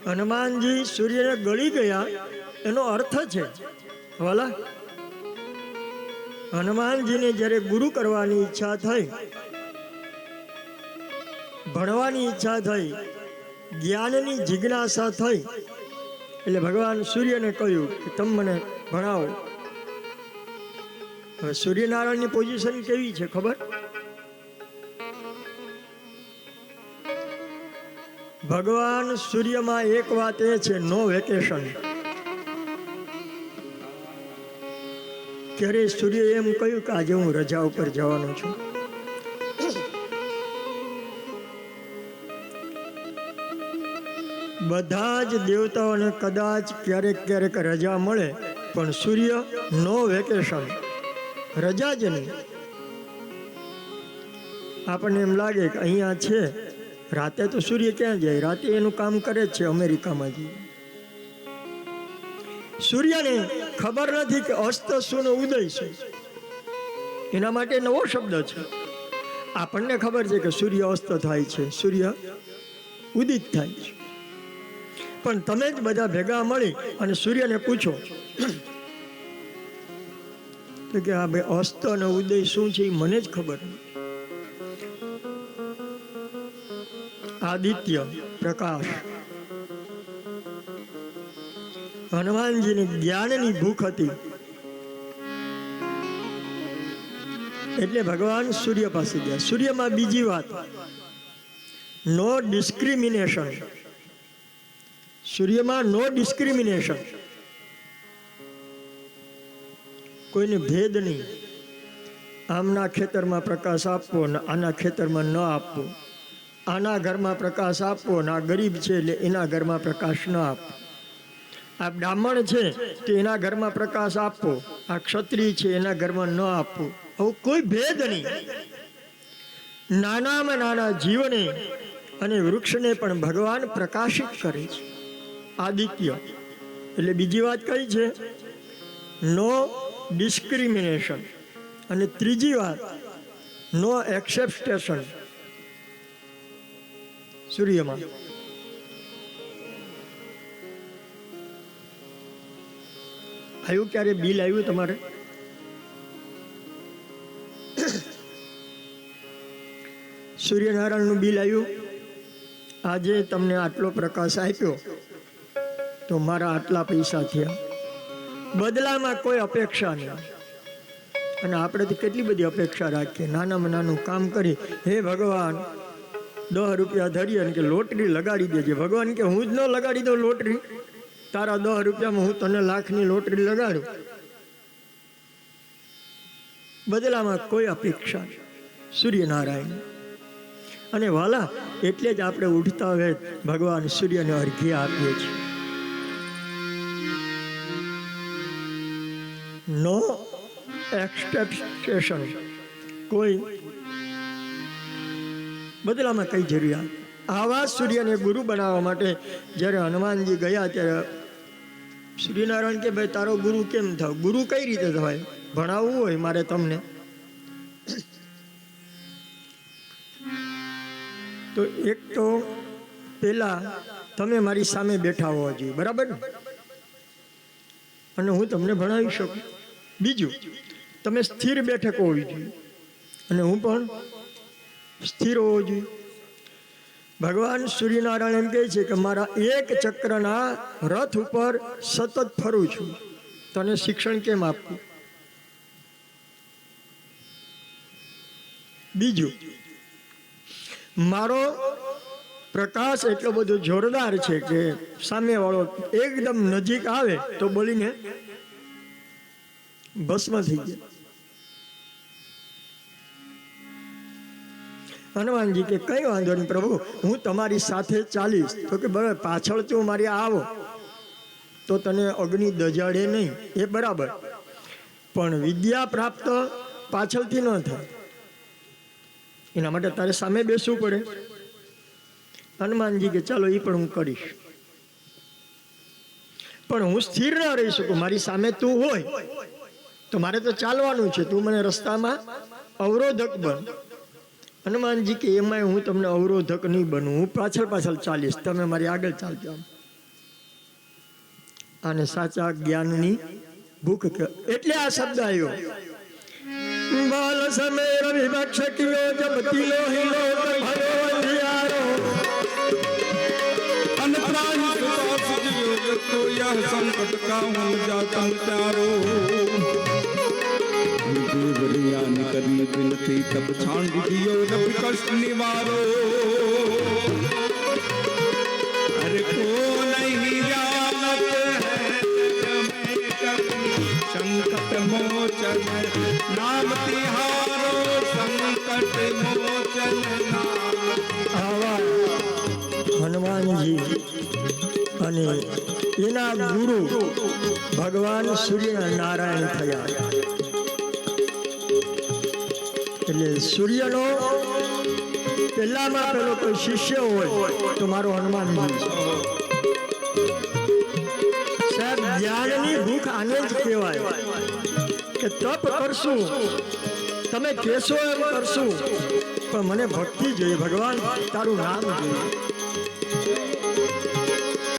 હનુમાનજી સૂર્યને ગળી ગયા એનો અર્થ છે વાલા, હનુમાનજીને જ્યારે ગુરુ કરવાની ઈચ્છા થઈ, ભણવાની ઈચ્છા થઈ, જ્ઞાનની જિજ્ઞાસા થઈ, એટલે ભગવાન સૂર્યને કહ્યું કે તમે મને ભણાવો. હવે સૂર્યનારાયણની પોઝિશન કેવી છે ખબર? ભગવાન સૂર્યમાં એક વાત એ છે, નો વેકેશન. ત્યારે સૂર્ય એમ કહ્યું કે આજે હું રજા ઉપર જવાનો છું. બધા જ દેવતાઓને કદાચ ક્યારેક ક્યારેક રજા મળે, પણ સૂર્ય નો વેકેશન, રજા જ નહીં. આપણને એમ લાગે કે અહીંયા છે, રાતે તો સૂર્ય ક્યાં જાય? રાતે એનું કામ કરે જ છે, અમેરિકામાં જઈએ. સૂર્યને ખબર નથી કે અસ્ત શું ને ઉદય શું. એના માટે નવો શબ્દ છે. આપણને ખબર છે કે સૂર્ય અસ્ત થાય છે, સૂર્ય ઉદિત થાય છે. પણ તમે જ બધા ભેગા મળી અને સૂર્યને પૂછો તો કે આ ભાઈ અસ્ત અને ઉદય શું છે એ મને જ ખબર નથી. આદિત્ય પ્રકાશ. હનુમાનજીને જ્ઞાનની ભૂખ હતી એટલે ભગવાન સૂર્ય પાસે ગયા. સૂર્યમાં બીજી વાત, નો ડિસ્ક્રિમિનેશન. સૂર્યમાં નો ડિસ્ક્રિમિનેશન, કોઈને ભેદ નહીં. આમના ખેતરમાં પ્રકાશ આપવો ને આના ખેતરમાં ન આપવો, આના ઘરમાં પ્રકાશ આપવો ને આ ગરીબ છે એટલે એના ઘરમાં પ્રકાશ ન આપવો, આ બ્રાહ્મણ છે તો એના ઘરમાં પ્રકાશ આપવો, આ ક્ષત્રિય છે એના ઘરમાં ન આપવો. આવું કોઈ ભેદ નહીં. નાનામાં નાના જીવને અને વૃક્ષને પણ ભગવાન પ્રકાશિત કરે છે. આદિત્ય એટલે બીજી વાત કઈ છે? નો ડિસ્ક્રિમિનેશન. અને ત્રીજી વાત, નો એક્સેપ્ટેશન. સૂર્યમાં આવ્યું ક્યારે બિલ આવ્યું તમારે? સૂર્યનારાયણનું બિલ આવ્યું? આજે તમને આટલો પ્રકાશ આપ્યો તો મારા આટલા પૈસા થયા. બદલામાં કોઈ અપેક્ષા નહીં. અને આપણે તો કેટલી બધી અપેક્ષા રાખીએ. નાનામાં નાનું કામ કરી, હે ભગવાન 10 રૂપિયા ધરીએ કે લોટરી લગાડી દેજે. ભગવાન કે હું જ ન લગાડી દઉં લોટરી, તારા 10 રૂપિયામાં હું તને લાખની લોટરી લગાડું. બદલામાં કોઈ અપેક્ષા નહીં. સૂર્યનારાયણ. અને વાલા, એટલે જ આપણે ઉઠતા હવે ભગવાન સૂર્યને અર્ઘ્ય આપીએ છીએ. નો એક્સપેક્ટેશન, કોઈ બદલામાં કઈ જરૂરિયાત. આવા સૂર્યને ગુરુ બનાવવા માટે જ્યારે હનુમાનજી ગયા ત્યારે સૂર્યનારાયણ કે ભાઈ તારો ગુરુ કેમ થાવ? ગુરુ કઈ રીતે થવાય? ભણાવવું હોય મારે તમને તો એક તો પેલા તમે મારી સામે બેઠા હોવા જોઈએ, બરાબર ને? અને હું તમને ભણાવી શકું. બીજું, તમે સ્થિર બેઠક હોવી જોઈએ અને હું પણ સ્થિર હોવો જોઈએ. ભગવાન સૂર્યનારાયણ એમ કહે છે કે મારા એક ચક્રના રથ ઉપર સતત ફરું છું, તને શિક્ષણ કેમ આપવું? બીજું, મારો પ્રકાશ એટલો બધો જોરદાર છે કે સામેવાળો એકદમ નજીક આવે તો બોલીને ભસ્મ થઈ જાય. હનુમાનજી કે કઈ વાંધો નહીં પ્રભુ, હું તમારી સાથે ચાલીશ. તો કે બરાબર, પાછળ તું મારી આવો તો તને અગ્નિ દજાડે નહીં, એ બરાબર, પણ વિદ્યા પ્રાપ્ત પાછળથી ન થાય. એના માટે તારે સામે બેસવું પડે. હનુમાનજી કે ચાલો એ પણ હું કરીશ, પણ હું સ્થિર ન રહી શકું. મારી સામે તું હોય તો મારે તો ચાલવાનું છે, તું મને રસ્તામાં અવરોધક બન. હનુમાનજી કે એમાંય હું તમને અવરોધક નહીં બનું, હું પાછળ પાછળ ચાલીશ, તમે મારી આગળ ચાલજો. અને સાચા જ્ઞાનની ભૂખ એટલે આ શબ્દ આવ્યો. બાલ સમેર વિવક્ષ કિયો જબ તિલો હિલો ભયો અંધિયારો अनत्राहि सुपास योग तो यह संकट का हुन जाता प्यारो देवरिया निकली बिनती तब छांड दियो जब कष्ट निवारो अरे को नहीं जानत है संकट मोचन नाम तिहारो संकट मोचन नाम આવા હનુમાનજી અને એના ગુરુ ભગવાન સૂર્ય નારાયણ થયા. એટલે સૂર્યનો પહેલામાં પેલો કોઈ શિષ્ય હોય તો મારો હનુમાનજી છે. સાહેબ જ્ઞાનની ભૂખ આને જ કહેવાય કે તપ કરશું, તમે કહેશો એમ કરશું, પણ મને ભક્તિ જોઈએ, ભગવાન તારું નામ જોઈએ.